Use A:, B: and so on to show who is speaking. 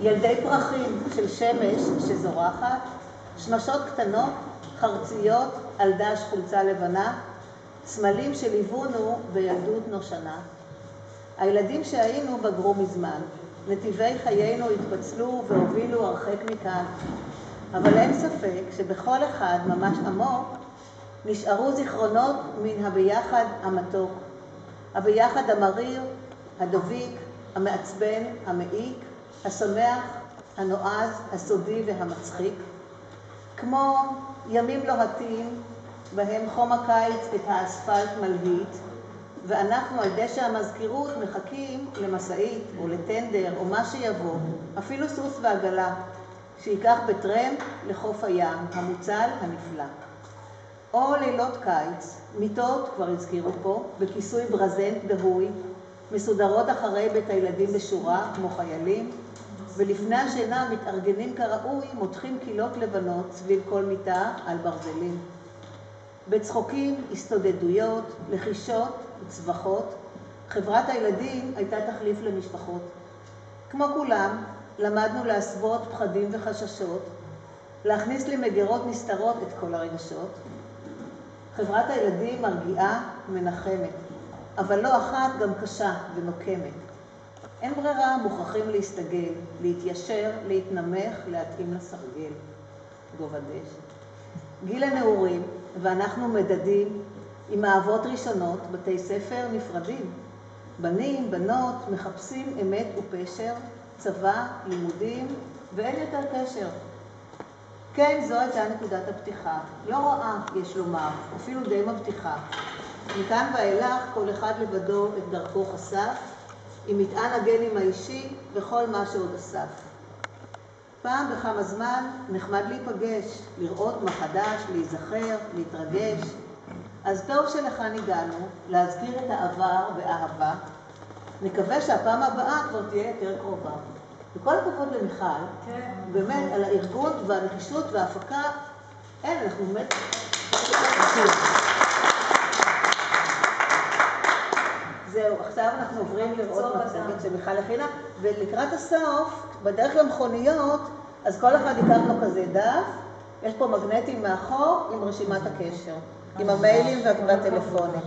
A: ילדי פרחים של שמש שזורחת, שמשות קטנות, חרציות על דש חולצה לבנה, סמלים שליוונו בילדות נושנה. הילדים שהיינו בגרו מזמן, נתיבי חיינו התפצלו והובילו הרחק מכאן, אבל אין ספק שבכל אחד ממש עמוק נשארו זיכרונות מן הביחד המתוק, הביחד המריר, הדביק, המעצבן, המעיק, השמח, הנועז, הסודי והמצחיק, כמו ימים לוהטים בהם חום הקיץ את האספלט מלהיט, ואנחנו על דשא המזכירות מחכים למסעית או לטנדר או מה שיבוא, אפילו סוס ועגלה, שיקח בטרמפ לחוף הים המוצל הנפלא. או לילות קיץ, מיטות, כבר הזכירו פה, בכיסוי ברזנט דהוי, מסודרות אחרי בית הילדים בשורה כמו חיילים, ולפני השינה מתארגנים כראוי, מותחים קילות לבנות סביב כל מיטה על ברזלים. בצחוקים, הסתודדויות, לחישות וצווחות, חברת הילדים הייתה תחליף למשפחות. כמו כולם, למדנו להסוות פחדים וחששות, להכניס למגירות נסתרות את כל הרגשות. חברת הילדים מרגיעה ומנחמת, אבל לא אחת גם קשה ונוקמת. אין ברירה, מוכרחים להסתגל, להתיישר, להתנמך, להתאים לסרגל. גובה דש. גיל הנעורים, ואנחנו מדדים עם אהבות ראשונות, בתי ספר נפרדים. בנים, בנות, מחפשים אמת ופשר, צבא, לימודים, ואין יותר קשר. כן, זו הייתה נקודת הפתיחה. לא רעה, יש לומר, אפילו די מבטיחה. מכאן ואילך כל אחד לבדו את דרכו חשף, עם מטען הגנים האישי וכל מה שעוד אסף. פעם בכמה זמן נחמד להיפגש, לראות מה חדש, להיזכר, להתרגש. אז טוב שלכאן הגענו, להזכיר את העבר באהבה. נקווה שהפעם הבאה כבר תהיה יותר קרובה. וכל הכבוד למיכל, באמת על הארגון והנחישות וההפקה, אנחנו באמת... זהו, עכשיו אנחנו עוברים לראות מצגת שמיכל הכינה, ולקראת הסוף, בדרך למכוניות, אז כל אחד ייקח לו כזה דף, יש פה מגנטים מאחור עם רשימת הקשר, עם המיילים והטלפונים.